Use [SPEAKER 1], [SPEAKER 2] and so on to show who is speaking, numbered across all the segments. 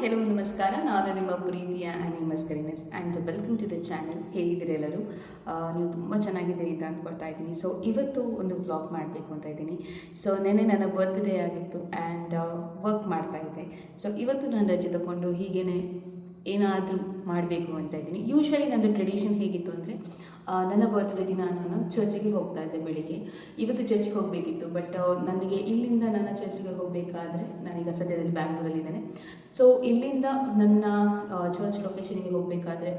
[SPEAKER 1] Hello ನಮಸ್ಕಾರ. ನಾನು ನಿಮ್ಮ ಪ್ರೀತಿಯ ಆನಿಮಸ್ ಕರಿನೆಸ್ and welcome to the channel. ಹೇಗಿದ್ದೀರಿ ಎಲ್ಲರೂ? ನೀವು ತುಂಬ ಚೆನ್ನಾಗಿದ್ದೀರಿ ಅಂತ ಅಂದ್ಕೊಳ್ತಾ ಇದ್ದೀನಿ. ಸೊ ಇವತ್ತು ಒಂದು ವ್ಲಾಗ್ ಮಾಡಬೇಕು ಅಂತ ಇದ್ದೀನಿ. ಸೊ ನೆನ್ನೆ ನನ್ನ ಬರ್ತ್ಡೇ ಆಗಿತ್ತು ಆ್ಯಂಡ್ ವರ್ಕ್ ಮಾಡ್ತಾ ಇದ್ದೆ. ಸೊ ಇವತ್ತು ನಾನು ರಜೆ ತಗೊಂಡು ಹೀಗೇ ಏನಾದರೂ ಮಾಡಬೇಕು ಅಂತ ಇದ್ದೀನಿ. ಯೂಶ್ವಲಿ ನನ್ನದು ಟ್ರೆಡಿಷನ್ ಹೇಗಿತ್ತು ಅಂದರೆ, ನನ್ನ ಬರ್ತ್ಡೇ ದಿನ ನಾನು ಚರ್ಚಿಗೆ ಹೋಗ್ತಾ ಇದ್ದೆ ಬೆಳಿಗ್ಗೆ. ಇವತ್ತು ಚರ್ಚಿಗೆ ಹೋಗಬೇಕಿತ್ತು, ಬಟ್ ನನಗೆ ಇಲ್ಲಿಂದ ನನ್ನ ಚರ್ಚಿಗೆ ಹೋಗಬೇಕಾದ್ರೆ, ನಾನೀಗ ಸದ್ಯದಲ್ಲಿ ಬ್ಯಾಂಗ್ಳೂರಲ್ಲಿದ್ದೇನೆ. ಸೊ ಇಲ್ಲಿಂದ ನನ್ನ ಚರ್ಚ್ ಲೊಕೇಶನಿಗೆ ಹೋಗಬೇಕಾದ್ರೆ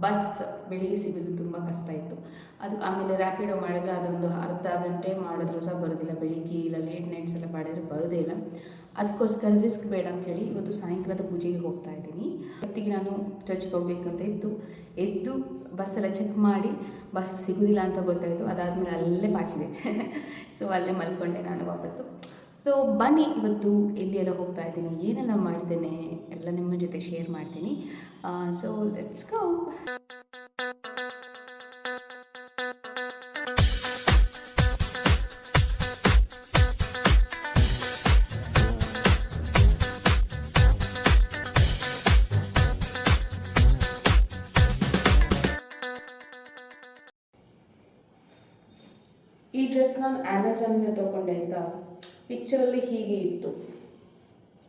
[SPEAKER 1] ಬಸ್ ಬೆಳಿಗ್ಗೆ ಸಿಗೋದು ತುಂಬ ಕಷ್ಟ ಇತ್ತು. ಅದಕ್ಕೆ ಆಮೇಲೆ ರ್ಯಾಪಿಡೋ ಮಾಡಿದರೆ ಅದೊಂದು ಅರ್ಧ ಗಂಟೆ ಮಾಡಿದ್ರು ಸಹ ಬರೋದಿಲ್ಲ. ಬೆಳಿಗ್ಗೆ ಇಲ್ಲ ಲೇಟ್ ನೈಟ್ಸ್ ಎಲ್ಲ ಮಾಡಿದ್ರೆ ಬರೋದೇ ಇಲ್ಲ. ಅದಕ್ಕೋಸ್ಕರ ರಿಸ್ಕ್ ಬೇಡ ಅಂಥೇಳಿ ಇವತ್ತು ಸಾಯಂಕಾಲದ ಪೂಜೆಗೆ ಹೋಗ್ತಾ ಇದ್ದೀನಿ. ಹೊತ್ತಿಗೆ ನಾನು ಚರ್ಚ್ಗೆ ಹೋಗಬೇಕಂತ ಎದ್ದು ಬಸ್ಸೆಲ್ಲ ಚೆಕ್ ಮಾಡಿ ಬಸ್ ಸಿಗೋದಿಲ್ಲ ಅಂತ ಗೊತ್ತಾಯಿತು. ಅದಾದಮೇಲೆ ಅಲ್ಲೇ ಪಾಚಿದೆ. ಸೊ ಅಲ್ಲೇ ಮಲ್ಕೊಂಡೆ ನಾನು ವಾಪಸ್ಸು. ಸೊ ಬನ್ನಿ, ಇವತ್ತು ಎಲ್ಲಿ ಎಲ್ಲ ಹೋಗ್ತಾ ಇದ್ದೀನಿ, ಏನೆಲ್ಲ ಮಾಡ್ತೇನೆ ಎಲ್ಲ ನಿಮ್ಮ ಜೊತೆ ಶೇರ್ ಮಾಡ್ತೀನಿ. So let's go. ಈ ಡ್ರೆಸ್ ನಾನು ಅಮೆಝಾನಿಂದ ತೊಗೊಂಡೆ ಆಯಿತಾ. ಪಿಕ್ಚರಲ್ಲಿ ಹೀಗೆ ಇತ್ತು,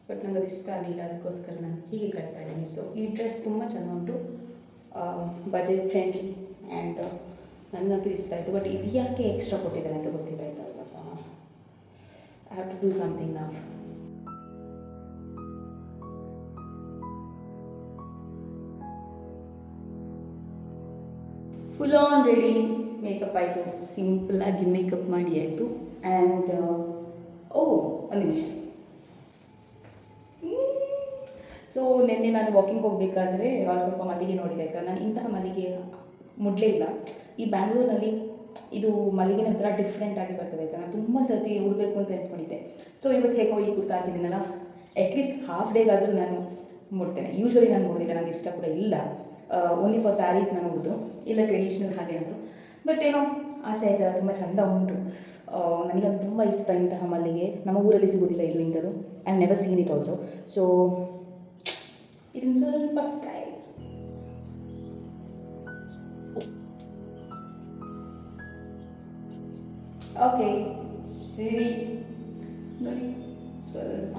[SPEAKER 1] ಬಟ್ ನನಗೆ ಅದು ಇಷ್ಟ ಆಗಲಿಲ್ಲ. ಅದಕ್ಕೋಸ್ಕರ ನಾನು ಹೀಗೆ ಕಟ್ತಾ ಇದ್ದೀನಿ. ಸೊ ಈ ಡ್ರೆಸ್ ತುಂಬ ಚೆನ್ನಾಗುಂಟು, ಬಜೆಟ್ ಫ್ರೆಂಡ್ಲಿ ಆ್ಯಂಡ್ ನನಗಂತೂ ಇಷ್ಟ ಆಯಿತು. ಬಟ್ ಇದು ಯಾಕೆ ಎಕ್ಸ್ಟ್ರಾ ಕೊಟ್ಟಿದ್ದಾರೆ ಅಂತ ಗೊತ್ತಿಲ್ಲ ಆಯಿತಾ. I have to do something now. Full on ready, makeup ಆಯಿತು, ಸಿಂಪಲ್ಲಾಗಿ ಮೇಕಪ್ ಮಾಡಿ ಆಯಿತು. ಆ್ಯಂಡ್ ಒಂದು ನಿಮಿಷ. ಸೊ ನಿನ್ನೆ ನಾನು ವಾಕಿಂಗ್ ಹೋಗಬೇಕಾದ್ರೆ ಸ್ವಲ್ಪ ಮಲ್ಲಿಗೆ ನೋಡಿದೆ ಆಯಿತಾ. ನಾನು ಇಂತಹ ಮಲ್ಲಿಗೆ ಮುಡಲೇ ಇಲ್ಲ. ಈ ಬ್ಯಾಂಗ್ಳೂರಿನಲ್ಲಿ ಇದು ಮಲ್ಲಿಗೆ ನಂತರ ಡಿಫ್ರೆಂಟಾಗಿ ಬರ್ತದೆ ಆಯಿತಾ. ನಾನು ತುಂಬ ಸರ್ತಿ ಉಡಬೇಕು ಅಂತ ಅಂದ್ಕೊಂಡಿದ್ದೆ. ಸೊ ಇವತ್ತು ಹೇಗೋ ಈ ಕುರ್ತಾ ಹಾಕಿದ್ದೀನಲ್ಲ, ಅಟ್ಲೀಸ್ಟ್ ಹಾಫ್ ಡೇಗಾದರೂ ನಾನು ಮುಡ್ತೇನೆ. ಯೂಶ್ವಲಿ ನಾನು ಮುಡಿಲ್ಲ, ನನಗೆ ಇಷ್ಟ ಕೂಡ ಇಲ್ಲ. ಓನ್ಲಿ ಫಾರ್ ಸ್ಯಾರೀಸ್ ನಾನು ಉಡ್ದು, ಇಲ್ಲ ಟ್ರೆಡಿಷ್ನಲ್ ಹಾಗೇನಾದರೂ. ಬಟ್ ಏನೋ ಆಸೆ ಆಯ್ತಲ್ಲ, ತುಂಬ ಚೆಂದ ಉಂಟು. ನನಗಂತೂ ತುಂಬ ಇಷ್ಟ ಇಂತಹ ಮಲ್ಲಿಗೆ. ನಮ್ಮ ಊರಲ್ಲಿ ಸಿಗೋದಿಲ್ಲ ಇದು ಇಂಥದ್ದು. I have never seen it also. So ಇದನ್ನು ಸ್ವಲ್ಪ ಸ್ಟೈಲ್. ಓಕೆ, ರೆಡಿ ನೋಡಿ. ಸ್ವಲ್ಪ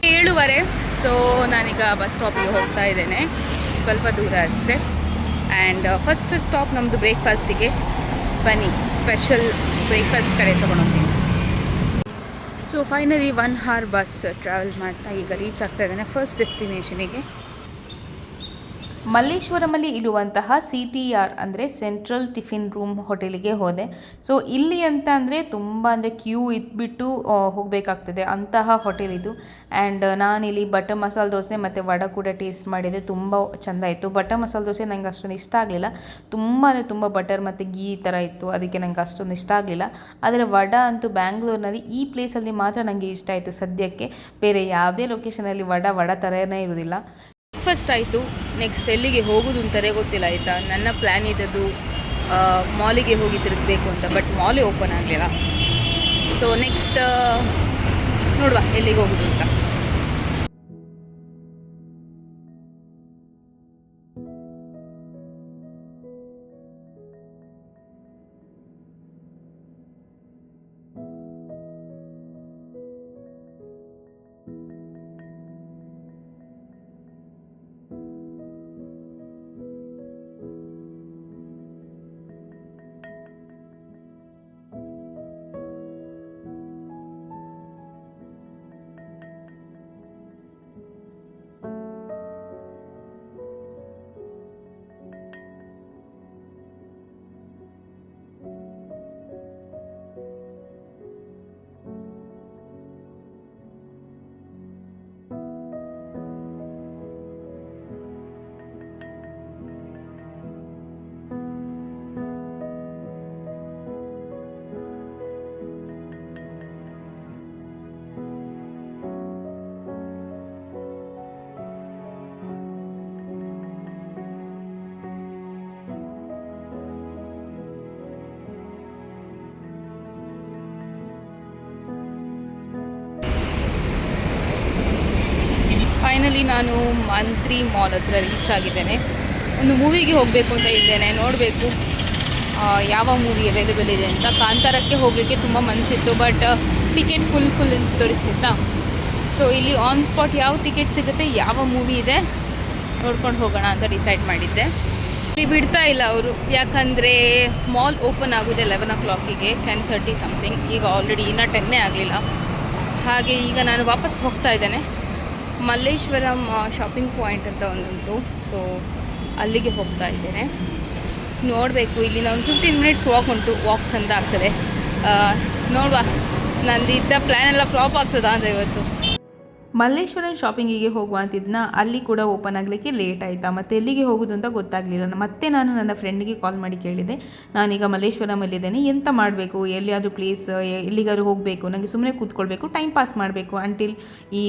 [SPEAKER 1] ಏಳುವರೆ. ಸೊ ನಾನೀಗ ಬಸ್ ಸ್ಟಾಪಿಗೆ ಹೋಗ್ತಾ ಇದ್ದೇನೆ, ಸ್ವಲ್ಪ ದೂರ ಅಷ್ಟೇ. ಆ್ಯಂಡ್ ಫಸ್ಟ್ ಸ್ಟಾಪ್ ನಮ್ಮದು ಬ್ರೇಕ್ಫಾಸ್ಟಿಗೆ. ಬನ್ನಿ, ಸ್ಪೆಷಲ್ ಬ್ರೇಕ್ಫಾಸ್ಟ್ ಕಡೆ ತೊಗೊಂಡೋಗ್ತೀನಿ. So finally 1 hour bus travel ಮಾಡ್ತಾ ಈಗ ರೀಚ್ ಆಗ್ತಾ ಇದ್ದೇನೆ ಫಸ್ಟ್ ಡೆಸ್ಟಿನೇಷನಿಗೆ. ಮಲ್ಲೇಶ್ವರಮಲ್ಲಿ ಇರುವಂತಹ CTR ಅಂದರೆ ಸೆಂಟ್ರಲ್ ಟಿಫಿನ್ ರೂಮ್ ಹೋಟೆಲಿಗೆ ಹೋದೆ. ಸೊ ಇಲ್ಲಿ ಅಂತ ಅಂದರೆ ತುಂಬ ಅಂದರೆ ಕ್ಯೂ ಇದ್ಬಿಟ್ಟು ಹೋಗಬೇಕಾಗ್ತದೆ ಅಂತಹ ಹೋಟೆಲ್ ಇದು. ಆ್ಯಂಡ್ ನಾನಿಲ್ಲಿ ಬಟರ್ ಮಸಾಲೆ ದೋಸೆ ಮತ್ತು ವಡೆ ಕೂಡ ಟೇಸ್ಟ್ ಮಾಡಿದೆ, ತುಂಬ ಚೆಂದ ಇತ್ತು. ಬಟರ್ ಮಸಾಲೆ ದೋಸೆ ನಂಗೆ ಅಷ್ಟೊಂದು ಇಷ್ಟ ಆಗಲಿಲ್ಲ, ತುಂಬ ಅಂದರೆ ತುಂಬ ಬಟರ್ ಮತ್ತು ಗೀ ಥರ ಇತ್ತು, ಅದಕ್ಕೆ ನಂಗೆ ಅಷ್ಟೊಂದು ಇಷ್ಟ ಆಗಲಿಲ್ಲ. ಆದರೆ ವಡೆ ಅಂತೂ ಬ್ಯಾಂಗ್ಳೂರಿನಲ್ಲಿ ಈ ಪ್ಲೇಸಲ್ಲಿ ಮಾತ್ರ ನನಗೆ ಇಷ್ಟ ಆಯಿತು. ಸದ್ಯಕ್ಕೆ ಬೇರೆ ಯಾವುದೇ ಲೊಕೇಶನಲ್ಲಿ ವಡೆ ಥರನೇ ಇರೋದಿಲ್ಲ. ಫಸ್ಟ್ ಆಯಿತು, ನೆಕ್ಸ್ಟ್ ಎಲ್ಲಿಗೆ ಹೋಗೋದು ಅಂತಲೇ ಗೊತ್ತಿಲ್ಲ ಆಯಿತಾ. ನನ್ನ ಪ್ಲ್ಯಾನ್ ಇದ್ದದ್ದು ಮಾಲಿಗೆ ಹೋಗಿ ತಿರುಗಬೇಕು ಅಂತ, ಬಟ್ ಮಾಲೇ ಓಪನ್ ಆಗಲಿಲ್ಲ. ಸೊ ನೆಕ್ಸ್ಟ್ ನೋಡುವ ಎಲ್ಲಿಗೆ ಹೋಗೋದು ಅಂತ. ಫೈನಲಿ ನಾನು ಮಂತ್ರಿ ಮಾಲ್ ಹತ್ರ ರೀಚ್ ಆಗಿದ್ದೇನೆ. ಒಂದು ಮೂವಿಗೆ ಹೋಗಬೇಕು ಅಂತ ಇದ್ದೇನೆ, ನೋಡಬೇಕು ಯಾವ ಮೂವಿ ಅವೈಲೇಬಲ್ ಇದೆ ಅಂತ. ಕಾಂತಾರಕ್ಕೆ ಹೋಗಲಿಕ್ಕೆ ತುಂಬ ಮನಸ್ಸಿತ್ತು, ಬಟ್ ಟಿಕೆಟ್ ಫುಲ್ ತೋರಿಸ್ತಿತ್ತಾ. ಸೊ ಇಲ್ಲಿ ಆನ್ ಸ್ಪಾಟ್ ಯಾವ ಟಿಕೆಟ್ ಸಿಗುತ್ತೆ, ಯಾವ ಮೂವಿ ಇದೆ ನೋಡ್ಕೊಂಡು ಹೋಗೋಣ ಅಂತ ಡಿಸೈಡ್ ಮಾಡಿದ್ದೆ. ಇಲ್ಲಿ ಬಿಡ್ತಾ ಇಲ್ಲ ಅವರು, ಯಾಕಂದರೆ ಮಾಲ್ ಓಪನ್ ಆಗೋದೆ 11 o'clock-ಗೆ, 10:30 ಸಮಥಿಂಗ್. ಈಗ ಆಲ್ರೆಡಿ ಇನ್ನೂ 10 ಆಗಲಿಲ್ಲ. ಹಾಗೆ ಈಗ ನಾನು ವಾಪಸ್ ಹೋಗ್ತಾ ಇದ್ದೇನೆ. ಮಲ್ಲೇಶ್ವರಂ ಶಾಪಿಂಗ್ ಪಾಯಿಂಟ್ ಅಂತ ಒಂದುಂಟು, ಸೊ ಅಲ್ಲಿಗೆ ಹೋಗ್ತಾ ಇದ್ದೇನೆ. ನೋಡಬೇಕು, ಇಲ್ಲಿಂದ ಒಂದು 15 minutes ವಾಕ್ ಉಂಟು. ವಾಕ್ ಚೆಂದ ಆಗ್ತದೆ. ನೋಡುವ, ನಂದಿದ್ದ ಪ್ಲ್ಯಾನ್ ಎಲ್ಲ ಫ್ಲಾಪ್ ಆಗ್ತದಾ ಅಂತ ಇವತ್ತು. ಮಲ್ಲೇಶ್ವರಂ ಶಾಪಿಂಗಿಗೆ ಹೋಗುವ ಅಂತಿದ್ನ, ಅಲ್ಲಿ ಕೂಡ ಓಪನ್ ಆಗಲಿಕ್ಕೆ ಲೇಟ್ ಆಯಿತಾ, ಮತ್ತು ಎಲ್ಲಿಗೆ ಹೋಗೋದು ಅಂತ ಗೊತ್ತಾಗಲಿಲ್ಲ. ಮತ್ತೆ ನಾನು ನನ್ನ ಫ್ರೆಂಡಿಗೆ ಕಾಲ್ ಮಾಡಿ ಕೇಳಿದೆ, ನಾನೀಗ ಮಲ್ಲೇಶ್ವರಮಲ್ಲಿದ್ದೇನೆ, ಎಂತ ಮಾಡಬೇಕು, ಎಲ್ಲಿಯಾದರೂ ಪ್ಲೇಸ್ ಎಲ್ಲಿಗಾದ್ರೂ ಹೋಗಬೇಕು, ನನಗೆ ಸುಮ್ಮನೆ ಕೂತ್ಕೊಳ್ಬೇಕು, ಟೈಮ್ ಪಾಸ್ ಮಾಡಬೇಕು ಅಂಟಿಲ್ ಈ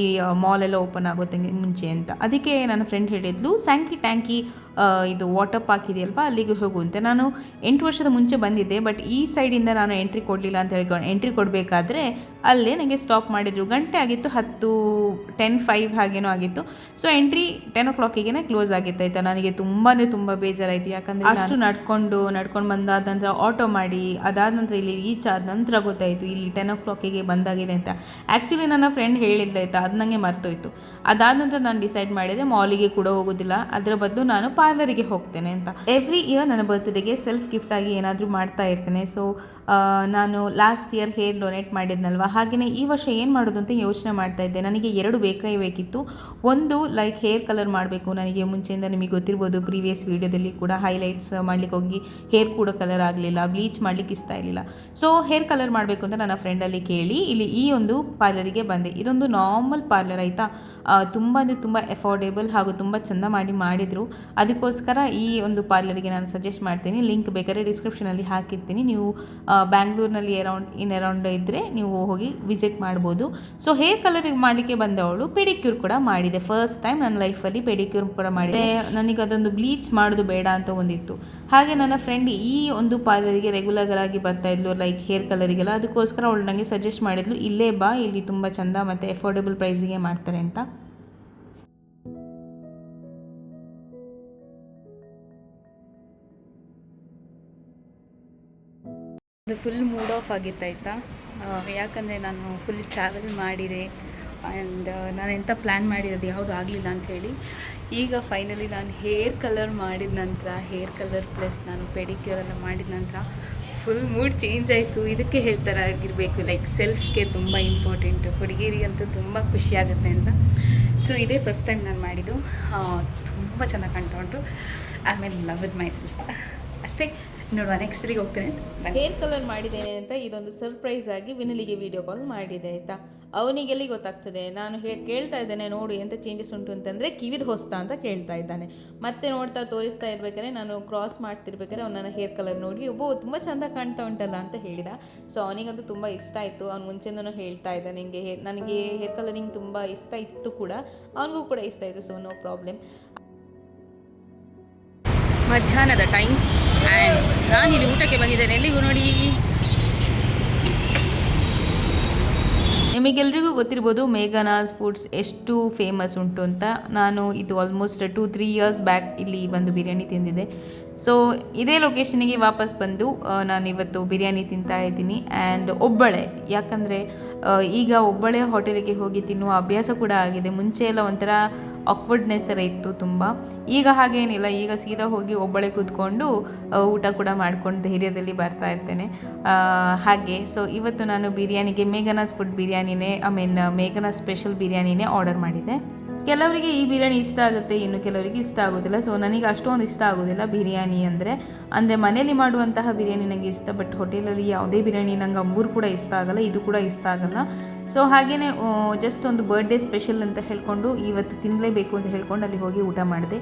[SPEAKER 1] ಮಾಲೆಲ್ಲ ಓಪನ್ ಆಗುತ್ತೆ ಮುಂಚೆ ಅಂತ. ಅದಕ್ಕೆ ನನ್ನ ಫ್ರೆಂಡ್ ಹೇಳಿದ್ಲು, ಸ್ಯಾಂಕಿ ಟ್ಯಾಂಕಿ ಇದು ವಾಟರ್ ಪಾರ್ಕ್ ಇದೆಯಲ್ವ, ಅಲ್ಲಿಗೆ ಹೋಗುವಂತೆ. ನಾನು 8 ವರ್ಷದ ಮುಂಚೆ ಬಂದಿದ್ದೆ, ಬಟ್ ಈ ಸೈಡಿಂದ ನಾನು ಎಂಟ್ರಿ ಕೊಡಲಿಲ್ಲ ಅಂತ ಹೇಳ್ಕೊಂಡು ಎಂಟ್ರಿ ಕೊಡಬೇಕಾದ್ರೆ ಅಲ್ಲೇ ನನಗೆ ಸ್ಟಾಪ್ ಮಾಡಿದರು. ಗಂಟೆ ಆಗಿತ್ತು, 10:05 ಹಾಗೇನೋ ಆಗಿತ್ತು. ಸೊ ಎಂಟ್ರಿ 10 o'clock-ಗೆ ಕ್ಲೋಸ್ ಆಗಿತ್ತು ಆಯಿತಾ. ನನಗೆ ತುಂಬ ಬೇಜಾರಾಯಿತು, ಯಾಕಂದರೆ ಅಷ್ಟು ನಡ್ಕೊಂಡು ಬಂದಾದ ನಂತರ ಆಟೋ ಮಾಡಿ ಅದಾದ ನಂತರ ಇಲ್ಲಿ ರೀಚ್ ಆದ ನಂತರ ಗೊತ್ತಾಯಿತು ಇಲ್ಲಿ 10 o'clock-ಗೆ ಬಂದಾಗಿದೆ ಅಂತ. ಆ್ಯಕ್ಚುಲಿ ನನ್ನ ಫ್ರೆಂಡ್ ಹೇಳಿಲ್ಲ ಆಯಿತಾ, ಅದು ನನಗೆ ಮರ್ತೋಯ್ತು. ಅದಾದ ನಂತರ ನಾನು ಡಿಸೈಡ್ ಮಾಡಿದೆ ಮಾಲಿಗೆ ಕೂಡ ಹೋಗೋದಿಲ್ಲ, ಅದರ ಬದಲು ನಾನು ಪಾರ್ಲರಿಗೆ ಹೋಗ್ತೇನೆ ಅಂತ. ಎವ್ರಿ ಇಯರ್ ನನ್ನ ಬರ್ತ್ಡೇಗೆ ಸೆಲ್ಫ್ ಗಿಫ್ಟಾಗಿ ಏನಾದರೂ ಮಾಡ್ತಾ ಇರ್ತೇನೆ. ಸೊ ನಾನು ಲಾಸ್ಟ್ ಇಯರ್ ಹೇರ್ ಡೊನೇಟ್ ಮಾಡಿದ್ನಲ್ವ, ಹಾಗೆಯೇ ಈ ವರ್ಷ ಏನು ಮಾಡೋದು ಅಂತ ಯೋಚನೆ ಮಾಡ್ತಾ ಇದ್ದೆ. ನನಗೆ 2 ಬೇಕಿತ್ತು. ಒಂದು ಲೈಕ್ ಹೇರ್ ಕಲರ್ ಮಾಡಬೇಕು. ನನಗೆ ಮುಂಚೆಯಿಂದ ನಿಮಗೆ ಗೊತ್ತಿರ್ಬೋದು, ಪ್ರೀವಿಯಸ್ ವೀಡಿಯೋದಲ್ಲಿ ಕೂಡ ಹೈಲೈಟ್ಸ್ ಮಾಡಲಿಕ್ಕೆ ಹೋಗಿ ಹೇರ್ ಕೂಡ ಕಲರ್ ಆಗಲಿಲ್ಲ, ಬ್ಲೀಚ್ ಮಾಡಲಿಕ್ಕೆ ಇಷ್ಟ ಇರಲಿಲ್ಲ. ಸೊ ಹೇರ್ ಕಲರ್ ಮಾಡಬೇಕು ಅಂತ ನನ್ನ ಫ್ರೆಂಡಲ್ಲಿ ಕೇಳಿ ಇಲ್ಲಿ ಈ ಒಂದು ಪಾರ್ಲರಿಗೆ ಬಂದೆ. ಇದೊಂದು ನಾರ್ಮಲ್ ಪಾರ್ಲರ್ ಆಯಿತಾ, ತುಂಬ ಎಫೋರ್ಡೆಬಲ್ ಹಾಗೂ ತುಂಬ ಚೆಂದ ಮಾಡಿದರು. ಅದಕ್ಕೋಸ್ಕರ ಈ ಒಂದು ಪಾರ್ಲರಿಗೆ ನಾನು ಸಜೆಸ್ಟ್ ಮಾಡ್ತೀನಿ. ಲಿಂಕ್ ಬೇಕಾದ್ರೆ ಡಿಸ್ಕ್ರಿಪ್ಷನಲ್ಲಿ ಹಾಕಿರ್ತೀನಿ. ನೀವು ಬ್ಯಾಂಗ್ಳೂರಿನಲ್ಲಿ ಅರೌಂಡ್ ಇದ್ದರೆ ನೀವು ಹೋಗಿ ವಿಸಿಟ್ ಮಾಡ್ಬೋದು. ಸೊ ಹೇರ್ ಕಲರಿಗೆ ಮಾಡಲಿಕ್ಕೆ ಬಂದವಳು ಪೆಡಿಕ್ಯೂರ್ ಕೂಡ ಮಾಡಿದೆ. ಫಸ್ಟ್ ಟೈಮ್ ನನ್ನ ಲೈಫಲ್ಲಿ ಪೆಡಿಕ್ಯೂರ್ ಕೂಡ ಮಾಡಿದೆ. ನನಗೆ ಅದೊಂದು ಬ್ಲೀಚ್ ಮಾಡೋದು ಬೇಡ ಅಂತ ಒಂದಿತ್ತು. ಹಾಗೆ ನನ್ನ ಫ್ರೆಂಡ್ ಈ ಒಂದು ಪಾರ್ಲರಿಗೆ ರೆಗ್ಯುಲರ್ ಆಗಿ ಬರ್ತಾ ಇದ್ಲು, ಲೈಕ್ ಹೇರ್ ಕಲರಿಗೆಲ್ಲ. ಅದಕ್ಕೋಸ್ಕರ ಅವಳು ನನಗೆ ಸಜೆಸ್ಟ್ ಮಾಡಿದ್ಲು, ಇಲ್ಲೇ ಬಾ, ಇಲ್ಲಿ ತುಂಬ ಚೆಂದ ಮತ್ತು ಎಫೋರ್ಡೆಬಲ್ ಪ್ರೈಸಿಗೆ ಮಾಡ್ತಾರೆ ಅಂತ. ಅದು ಫುಲ್ ಮೂಡ್ ಆಫ್ ಆಗಿತ್ತಾಯ್ತಾ, ಯಾಕಂದರೆ ನಾನು ಫುಲ್ ಟ್ರಾವೆಲ್ ಮಾಡಿದೆ ಆ್ಯಂಡ್ ನಾನು ಎಂಥ ಪ್ಲ್ಯಾನ್ ಮಾಡಿರೋದು ಯಾವುದು ಆಗಲಿಲ್ಲ ಅಂಥೇಳಿ. ಈಗ ಫೈನಲಿ ನಾನು ಹೇರ್ ಕಲರ್ ಮಾಡಿದ ನಂತರ, ಹೇರ್ ಕಲರ್ ಪ್ಲಸ್ ನಾನು ಪೆಡಿಕ್ಯೂರ್ ಎಲ್ಲ ಮಾಡಿದ ನಂತರ ಫುಲ್ ಮೂಡ್ ಚೇಂಜ್ ಆಯಿತು. ಇದಕ್ಕೆ ಹೇಳ್ತಾರೆ ಆಗಿರಬೇಕು, ಲೈಕ್ ಸೆಲ್ಫ್ಗೆ ತುಂಬ ಇಂಪಾರ್ಟೆಂಟು, ಹುಡುಗಿರಿಗಂತೂ ತುಂಬ ಖುಷಿಯಾಗುತ್ತೆ ಅಂತ. ಸೊ ಇದೇ ಫಸ್ಟ್ ಟೈಮ್ ನಾನು ಮಾಡಿದ್ದು, ತುಂಬ ಚೆನ್ನಾಗಿ ಕಾಣ್ತಾ ಉಂಟು. ಆಮೇಲೆ ಲವ್ ವಿತ್ ಮೈ ಸೆಲ್ಫ್ ಅಷ್ಟೇ. ನೋಡುವ, ನೆಕ್ಸ್ಟ್ ಡೇಗೆ ಹೋಗ್ತೇನೆ. ಹೇರ್ ಕಲರ್ ಮಾಡಿದ್ದೇನೆ ಅಂತ ಇದೊಂದು ಸರ್ಪ್ರೈಸ್ ಆಗಿ ವಿನಲಿಗೆ ವಿಡಿಯೋ ಕಾಲ್ ಮಾಡಿದೆ ಆಯಿತಾ. ಅವನಿಗೆಲ್ಲಿ ಗೊತ್ತಾಗ್ತದೆ, ನಾನು ಕೇಳ್ತಾ ಇದ್ದೇನೆ ನೋಡು ಎಂಥ ಚೇಂಜಸ್ ಉಂಟು ಅಂತಂದರೆ ಕಿವಿದು ಹೊಸ್ತಾ ಅಂತ ಕೇಳ್ತಾ ಇದ್ದಾನೆ. ಮತ್ತೆ ನೋಡ್ತಾ ತೋರಿಸ್ತಾ ಇರ್ಬೇಕಾದ್ರೆ ನಾನು ಕ್ರಾಸ್ ಮಾಡ್ತಿರ್ಬೇಕಾದ್ರೆ ಅವ್ನು ನನ್ನ ಹೇರ್ ಕಲರ್ ನೋಡಿ ತುಂಬ ಚೆಂದ ಕಾಣ್ತಾ ಉಂಟಲ್ಲ ಅಂತ ಹೇಳಿದ. ಸೊ ಅವನಿಗಂತೂ ತುಂಬ ಇಷ್ಟ ಆಯಿತು. ಅವ್ನು ಮುಂಚೆನೂ ಹೇಳ್ತಾ ಇದ್ದ, ನನಗೆ ಹೇರ್ ಕಲರಿಂಗ್ ತುಂಬ ಇಷ್ಟ ಇತ್ತು ಕೂಡ, ಅವನಿಗೂ ಕೂಡ ಇಷ್ಟ ಆಯಿತು. So no problem. ಮಧ್ಯಾಹ್ನದ ಟೈಮ್ ಆ್ಯಂಡ್ ನಾನಿಲ್ಲಿ ಊಟಕ್ಕೆ ಬಂದಿದ್ದೇನೆ. ಎಲ್ಲಿಗೂ ನೋಡಿ, ನಿಮಗೆಲ್ರಿಗೂ ಗೊತ್ತಿರ್ಬೋದು ಮೇಘನಾಸ್ ಫುಡ್ಸ್ ಎಷ್ಟು ಫೇಮಸ್ ಉಂಟು ಅಂತ. ನಾನು ಇದು ಆಲ್ಮೋಸ್ಟ್ 2-3 years ಬ್ಯಾಕ್ ಇಲ್ಲಿ ಬಂದು ಬಿರಿಯಾನಿ ತಿಂದಿದ್ದೆ. ಸೊ ಇದೇ ಲೊಕೇಶನಿಗೆ ವಾಪಸ್ ಬಂದು ನಾನಿವತ್ತು ಬಿರಿಯಾನಿ ತಿಂತಾ ಇದ್ದೀನಿ. ಆ್ಯಂಡ್ ಒಬ್ಬಳೆ, ಯಾಕಂದರೆ ಈಗ ಒಬ್ಬಳೆ ಹೋಟೆಲಿಗೆ ಹೋಗಿ ತಿನ್ನುವ ಅಭ್ಯಾಸ ಕೂಡ ಆಗಿದೆ. ಮುಂಚೆ ಎಲ್ಲ ಒಂಥರ ಆಕ್ವರ್ಡ್ನೆಸ್ ಎಲ್ಲ ಇತ್ತು ತುಂಬ. ಈಗ ಹಾಗೇನಿಲ್ಲ, ಈಗ ಸೀದಾ ಹೋಗಿ ಒಬ್ಬಳೆ ಕೂತ್ಕೊಂಡು ಊಟ ಕೂಡ ಮಾಡ್ಕೊಂಡು ಧೈರ್ಯದಲ್ಲಿ ಬರ್ತಾ ಇರ್ತೇನೆ ಹಾಗೆ. ಸೊ ಇವತ್ತು ನಾನು ಬಿರಿಯಾನಿಗೆ ಮೇಘನಾಸ್ ಫುಡ್ ಬಿರಿಯಾನಿನೇ ಮೇಘನಾಸ್ ಸ್ಪೆಷಲ್ ಬಿರಿಯಾನಿನೇ ಆರ್ಡರ್ ಮಾಡಿದ್ದೆ. ಕೆಲವರಿಗೆ ಈ ಬಿರಿಯಾನಿ ಇಷ್ಟ ಆಗುತ್ತೆ, ಇನ್ನು ಕೆಲವರಿಗೆ ಇಷ್ಟ ಆಗೋದಿಲ್ಲ. ಸೊ ನನಗೆ ಅಷ್ಟೊಂದು ಇಷ್ಟ ಆಗೋದಿಲ್ಲ ಬಿರಿಯಾನಿ ಅಂದರೆ ಮನೆಯಲ್ಲಿ ಮಾಡುವಂತಹ ಬಿರಿಯಾನಿ ನನಗೆ ಇಷ್ಟ. ಬಟ್ ಹೋಟೆಲಲ್ಲಿ ಯಾವುದೇ ಬಿರಿಯಾನಿ ನಂಗೆ ಅಂಬೂರು ಕೂಡ ಇಷ್ಟ ಆಗಲ್ಲ, ಇದು ಕೂಡ ಇಷ್ಟ ಆಗಲ್ಲ. ಸೊ ಹಾಗೆಯೇ ಜಸ್ಟ್ ಒಂದು ಬರ್ಡೇ ಸ್ಪೆಷಲ್ ಅಂತ ಹೇಳ್ಕೊಂಡು ಇವತ್ತು ತಿನ್ನಲೇಬೇಕು ಅಂತ ಹೇಳ್ಕೊಂಡು ಅಲ್ಲಿ ಹೋಗಿ ಊಟ ಮಾಡಿದೆ.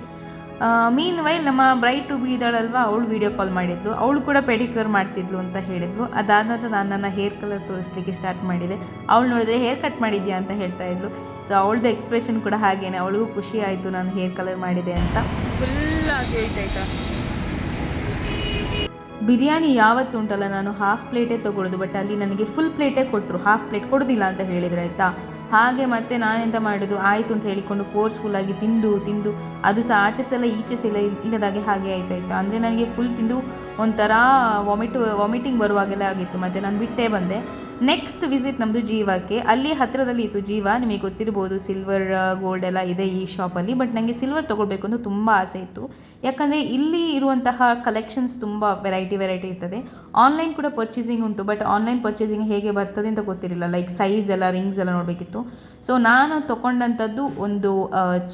[SPEAKER 1] ಮೀನ್ ವೈಲ್ ನಮ್ಮ ಬ್ರೈಟ್ ಟು ಬಿ ಇದ್ದಾಳಲ್ವ, ಅವಳು ವೀಡಿಯೋ ಕಾಲ್ ಮಾಡಿದ್ಲು. ಅವಳು ಕೂಡ ಪೆಡಿಕ್ಯೂರ್ ಮಾಡ್ತಿದ್ಲು ಅಂತ ಹೇಳಿದ್ಲು. ಅದಾದ ನಂತರ ನಾನು ನನ್ನ ಹೇರ್ ಕಲರ್ ತೋರಿಸ್ಲಿಕ್ಕೆ ಸ್ಟಾರ್ಟ್ ಮಾಡಿದೆ. ಅವಳು ನೋಡಿದ್ರೆ ಹೇರ್ ಕಟ್ ಮಾಡಿದ್ಯಾ ಅಂತ ಹೇಳ್ತಾ ಇದ್ಲು. ಸೊ ಅವಳದ್ದು ಎಕ್ಸ್ಪ್ರೆಷನ್ ಕೂಡ ಹಾಗೇನೆ, ಅವಳಿಗೂ ಖುಷಿ ಆಯಿತು ನಾನು ಹೇರ್ ಕಲರ್ ಮಾಡಿದೆ ಅಂತ. ಫುಲ್ಲಾಗಿ ಹೋಯ್ತಾಯ್ತಾ ಬಿರಿಯಾನಿ. ಯಾವತ್ತು ಉಂಟಲ್ಲ ನಾನು ಹಾಫ್ ಪ್ಲೇಟೇ ತೊಗೊಳ್ಳೋದು, ಬಟ್ ಅಲ್ಲಿ ನನಗೆ ಫುಲ್ ಪ್ಲೇಟೇ ಕೊಟ್ಟರು, ಹಾಫ್ ಪ್ಲೇಟ್ ಕೊಡೋದಿಲ್ಲ ಅಂತ ಹೇಳಿದ್ರು ಆಯಿತಾ.
[SPEAKER 2] ಹಾಗೆ ಮತ್ತೆ ನಾನೆಂತ ಮಾಡೋದು ಆಯಿತು ಅಂತ ಹೇಳಿಕೊಂಡು ಫೋರ್ಸ್ಫುಲ್ಲಾಗಿ ತಿಂದು ಅದು ಸಹ ಆಚೆ ಸಲ ಈಚೆ ಸಲ ಇಲ್ಲದಾಗೆ ಹಾಗೆ ಆಯ್ತಾಯ್ತು. ಅಂದರೆ ನನಗೆ ಫುಲ್ ತಿಂದು ಒಂಥರ ವಾಮಿಟಿಂಗ್ ಬರುವಾಗೆಲ್ಲ ಆಗಿತ್ತು. ಮತ್ತು ನಾನು ಬಿಟ್ಟೇ ಬಂದೆ. ನೆಕ್ಸ್ಟ್ ವಿಸಿಟ್ ನಮ್ಮದು ಜೀವಕ್ಕೆ. ಅಲ್ಲಿ ಹತ್ತಿರದಲ್ಲಿ ಇತ್ತು ಜೀವ, ನಿಮಗೆ ಗೊತ್ತಿರ್ಬೋದು ಸಿಲ್ವರ್ ಗೋಲ್ಡ್ ಎಲ್ಲ ಇದೆ ಈ ಶಾಪಲ್ಲಿ. ಬಟ್ ನನಗೆ ಸಿಲ್ವರ್ ತೊಗೊಳ್ಬೇಕು ಅಂತ ತುಂಬ ಆಸೆ ಇತ್ತು. ಯಾಕಂದರೆ ಇಲ್ಲಿ ಇರುವಂತಹ ಕಲೆಕ್ಷನ್ಸ್ ತುಂಬ ವೆರೈಟಿ ಇರ್ತದೆ. ಆನ್ಲೈನ್ ಕೂಡ ಪರ್ಚೇಸಿಂಗ್ ಉಂಟು, ಬಟ್ ಆನ್ಲೈನ್ ಪರ್ಚೇಸಿಂಗ್ ಹೇಗೆ ಬರ್ತದೆ ಅಂತ ಗೊತ್ತಿರಲಿಲ್ಲ. ಲೈಕ್ ಸೈಜ್ ಎಲ್ಲ ರಿಂಗ್ಸ್ ಎಲ್ಲ ನೋಡಬೇಕಿತ್ತು. ಸೊ ನಾನು ತೊಗೊಂಡಂಥದ್ದು ಒಂದು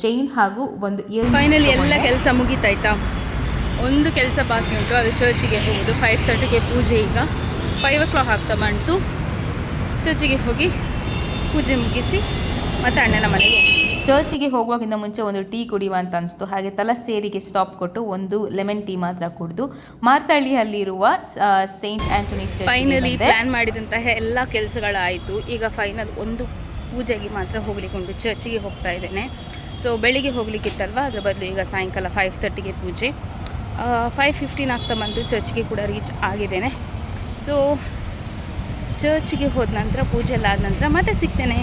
[SPEAKER 2] ಚೈನ್ ಹಾಗೂ ಒಂದು ಇಯರ್.
[SPEAKER 1] ಫೈನಲಿ ಎಲ್ಲ ಕೆಲಸ ಮುಗೀತಾಯ್ತಾ. ಒಂದು ಕೆಲಸ ಬಾಕಿ ಉಂಟು, ಅದು ಚರ್ಚಿಗೆ ಹೋಗೋದು. 5:30ಗೆ ಪೂಜೆ. ಈಗ 5 o'clock ಆಗ್ತಾ ಬಂತು. ಚರ್ಚಿಗೆ ಹೋಗಿ ಪೂಜೆ ಮುಗಿಸಿ ಮತ್ತು ಅಣ್ಣನ ಮನೆಗೆ ಹೋಗಿ.
[SPEAKER 2] ಚರ್ಚಿಗೆ ಹೋಗುವಾಗಿಂತ ಮುಂಚೆ ಒಂದು ಟೀ ಕುಡಿಯುವ ಅಂತ ಅನಿಸ್ತು. ಹಾಗೆ ತಲಸ್ಸೇರಿಗೆ ಸ್ಟಾಪ್ ಕೊಟ್ಟು ಒಂದು ಲೆಮನ್ ಟೀ ಮಾತ್ರ ಕುಡಿದು ಮಾರ್ತಳ್ಳಿಯಲ್ಲಿರುವ ಸೈಂಟ್ ಆಂಟೋನೀಸ್ ಚರ್ಚ್.
[SPEAKER 1] ಫೈನಲಿ ಪ್ಲ್ಯಾನ್ ಮಾಡಿದಂತಹ ಎಲ್ಲ ಕೆಲಸಗಳಾಯಿತು. ಈಗ ಫೈನಲ್ ಒಂದು ಪೂಜೆಗೆ ಮಾತ್ರ ಹೋಗ್ಲಿಕ್ಕೆ ಚರ್ಚಿಗೆ ಹೋಗ್ತಾ ಇದ್ದೇನೆ. ಸೊ ಬೆಳಿಗ್ಗೆ ಹೋಗ್ಲಿಕ್ಕಿತ್ತಲ್ವ, ಅದರ ಬದಲು ಈಗ ಸಾಯಂಕಾಲ 5:30ಗೆ ಪೂಜೆ. 5:15 ಆಗ್ತಾ ಬಂದು ಚರ್ಚಿಗೆ ಕೂಡ ರೀಚ್ ಆಗಿದ್ದೇನೆ. ಸೊ ಚರ್ಚಿಗೆ ಹೋದ ನಂತರ, ಪೂಜೆ ಎಲ್ಲ ಆದ ನಂತರ ಮತ್ತೆ ಸಿಗ್ತೇನೆ.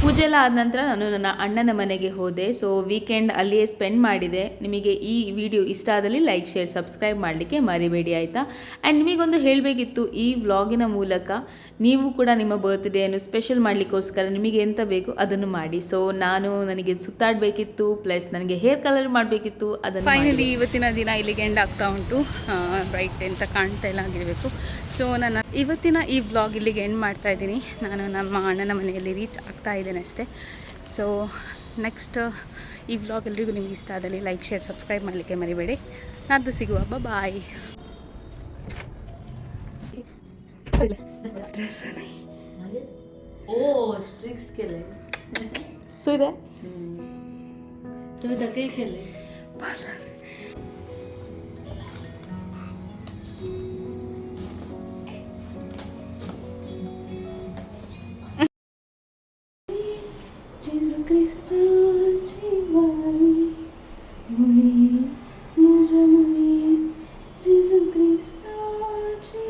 [SPEAKER 2] ಪೂಜೆ ಎಲ್ಲ ಆದ ನಂತರ ನಾನು ನನ್ನ ಅಣ್ಣನ ಮನೆಗೆ ಹೋದೆ. ಸೊ ವೀಕೆಂಡ್ ಅಲ್ಲಿಯೇ ಸ್ಪೆಂಡ್ ಮಾಡಿದೆ. ನಿಮಗೆ ಈ ವಿಡಿಯೋ ಇಷ್ಟ ಆದಲ್ಲಿ ಲೈಕ್, ಶೇರ್, ಸಬ್ಸ್ಕ್ರೈಬ್ ಮಾಡಲಿಕ್ಕೆ ಮರಿಬೇಡಿ ಆಯಿತಾ. ಆ್ಯಂಡ್ ನಿಮಗೊಂದು ಹೇಳಬೇಕಿತ್ತು, ಈ ವ್ಲಾಗಿನ ಮೂಲಕ ನೀವು ಕೂಡ ನಿಮ್ಮ ಬರ್ತ್ಡೇಯನ್ನು ಸ್ಪೆಷಲ್ ಮಾಡಲಿಕ್ಕೋಸ್ಕರ ನಿಮಗೆ ಎಂತ ಬೇಕು ಅದನ್ನು ಮಾಡಿ. ಸೊ ನನಗೆ ಸುತ್ತಾಡಬೇಕಿತ್ತು, ಪ್ಲಸ್ ನನಗೆ ಹೇರ್ ಕಲರ್ ಮಾಡಬೇಕಿತ್ತು. ಅದನ್ನು
[SPEAKER 1] ಫೈನಲಿ ಇವತ್ತಿನ ದಿನ ಇಲ್ಲಿಗೆ ಎಂಡ್ ಆಗ್ತಾ ಉಂಟು. ಬ್ರೈಟ್ ಅಂತ ಕಾಣ್ತಾ ಇಲ್ಲ ಆಗಿರಬೇಕು. ಸೊ ನಾನು ಇವತ್ತಿನ ಈ ವ್ಲಾಗ್ ಇಲ್ಲಿಗೆ ಎಂಡ್ ಮಾಡ್ತಾ ಇದ್ದೀನಿ. ನಾನು ನಮ್ಮ ಅಣ್ಣನ ಮನೆಯಲ್ಲಿ ರೀಚ್ ಆಗ್ತಾ ಇದ್ದೇನೆ ಅಷ್ಟೇ. ಸೊ ನೆಕ್ಸ್ಟ್ ಈ ವ್ಲಾಗ್ ಎಲ್ರಿಗೂ ನಿಮಗೆ ಇಷ್ಟ ಆದಲ್ಲಿ ಲೈಕ್, ಶೇರ್, ಸಬ್ಸ್ಕ್ರೈಬ್ ಮಾಡಲಿಕ್ಕೆ ಮರಿಬೇಡಿ. ನಾಡ್ದು ಸಿಗುವ. ಬಾಯ್.
[SPEAKER 3] स्ट्रिक्स केले
[SPEAKER 1] सुविधा
[SPEAKER 3] सुविधा काही केले
[SPEAKER 1] जेसु ख्रिस्ताची वाणी मुली मुझे मुली जेसु ख्रिस्ताची